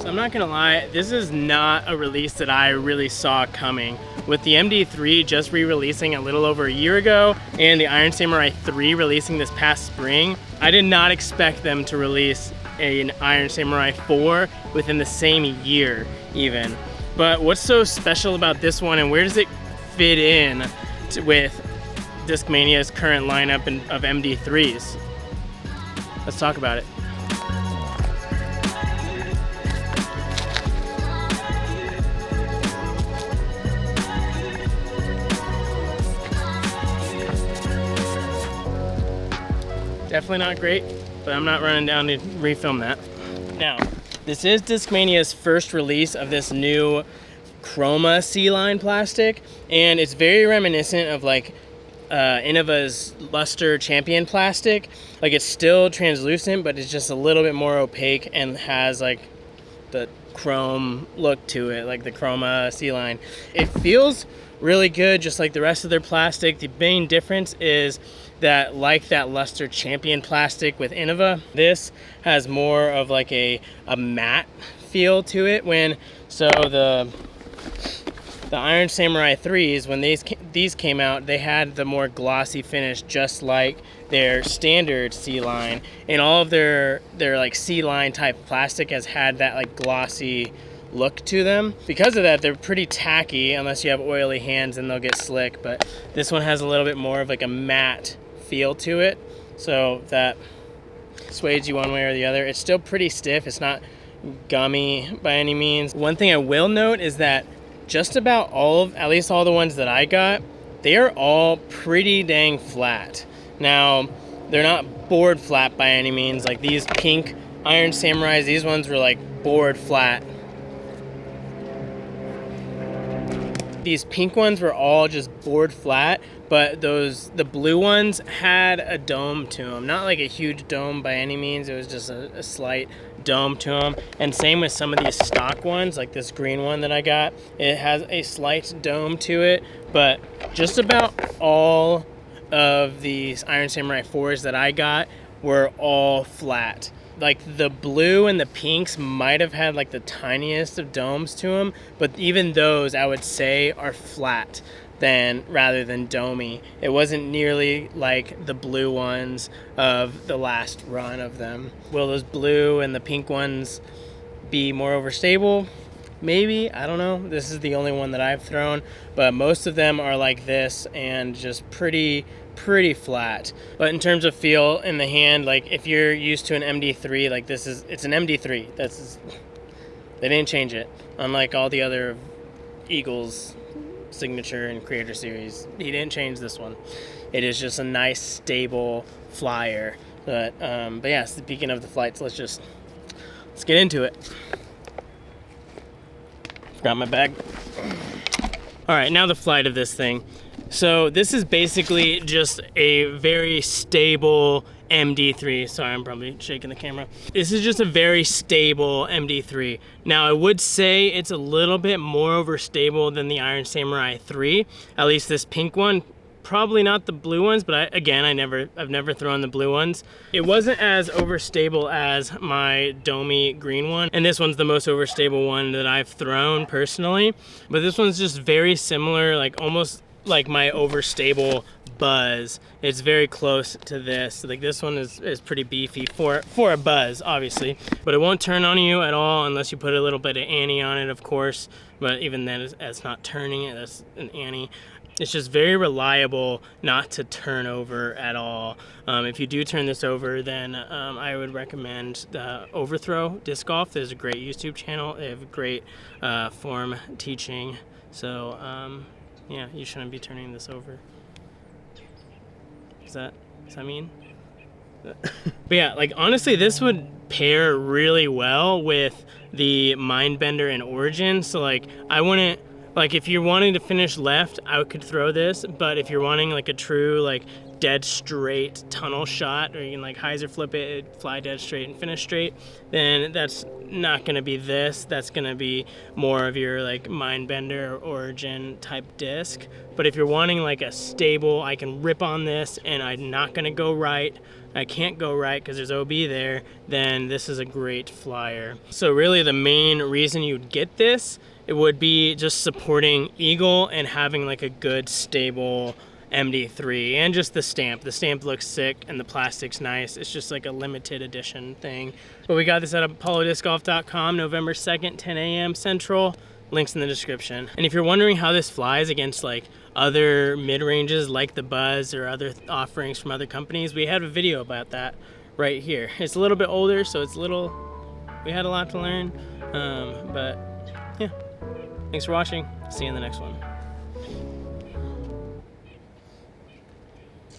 So I'm not gonna lie, this is not a release that I really saw coming. With the MD3 just re-releasing a little over a year ago and the Iron Samurai 3 releasing this past spring, I did not expect them to release an Iron Samurai 4 within the same year even. But what's so special about this one, and where does it fit in with Discmania's current lineup of MD3s? Let's talk about it. Definitely not great, but I'm not running down to refilm that. Now, this is Discmania's first release of this new Chroma C-line plastic, and it's very reminiscent of like Innova's Luster Champion plastic. Like, it's still translucent, but it's just a little bit more opaque and has like the chrome look to it, like the Chroma C-line. It feels really good, just like the rest of their plastic. The main difference is that, like that Luster Champion plastic with Innova, this has more of like a matte feel to it. So the Iron Samurai 3s, when these came out, they had the more glossy finish, just like their standard C-line, and all of their like C-line type plastic has had that like glossy look to them. Because of that, they're pretty tacky. Unless you have oily hands, and they'll get slick. But this one has a little bit more of like a matte feel to it, so that sways you one way or the other. It's still pretty stiff. It's not gummy by any means. One thing I will note is that just about at least all the ones that I got, they are all pretty dang flat. Now, they're not board flat by any means. Like these pink Iron Samurais, these ones were like board flat. These pink ones were all just board flat, but the blue ones had a dome to them. Not like a huge dome by any means, it was just a slight dome to them. And same with some of these stock ones, like this green one that I got. It has a slight dome to it, but just about all of these Iron Samurai 4s that I got were all flat. Like the blue and the pinks might have had like the tiniest of domes to them, but even those I would say are flat rather than domey. It wasn't nearly like the blue ones of the last run of them. Will those blue and the pink ones be more overstable? Maybe, I don't know. This is the only one that I've thrown, but most of them are like this and just pretty flat. But in terms of feel in the hand, like if you're used to an MD3, like it's an MD3. They didn't change it. Unlike all the other Eagles Signature and Creator Series, he didn't change this one. It is just a nice stable flyer. But yeah, speaking of the flights, let's get into it. Got my bag. All right, now the flight of this thing. So this is basically just a very stable MD3. Sorry, I'm probably shaking the camera. This is just a very stable MD3. Now, I would say it's a little bit more overstable than the Iron Samurai 3. At least this pink one. Probably not the blue ones, but I've never thrown the blue ones. It wasn't as overstable as my domey green one, and this one's the most overstable one that I've thrown personally. But this one's just very similar, like almost like my overstable Buzz. It's very close to this. Like this one is pretty beefy for a Buzz, obviously, but it won't turn on you at all unless you put a little bit of anti on it, of course. But even then, it's not turning it. That's an anti. It's just very reliable not to turn over at all. If you do turn this over, then I would recommend Overthrow Disc Golf. There's a great YouTube channel. They have great form teaching. So yeah, you shouldn't be turning this over. Does that mean? But yeah, like honestly, this would pair really well with the Mindbender and Origin. So like I wouldn't, like if you're wanting to finish left, I could throw this, but if you're wanting like a true like dead straight tunnel shot, or you can like hyzer flip it, fly dead straight and finish straight, then that's not gonna be this. That's gonna be more of your like Mindbender or Origin type disc. But if you're wanting like a stable, I can rip on this and I'm not gonna go right, I can't go right because there's OB there, then this is a great flyer. So really the main reason you'd get this, it would be just supporting Eagle and having like a good stable MD3, and just the stamp. The stamp looks sick and the plastic's nice. It's just like a limited edition thing. But we got this at ApolloDiscGolf.com, November 2nd, 10 a.m. Central. Links in the description. And if you're wondering how this flies against like other mid-ranges like the Buzz or other offerings from other companies, we have a video about that right here. It's a little bit older, so we had a lot to learn. But yeah, thanks for watching. See you in the next one.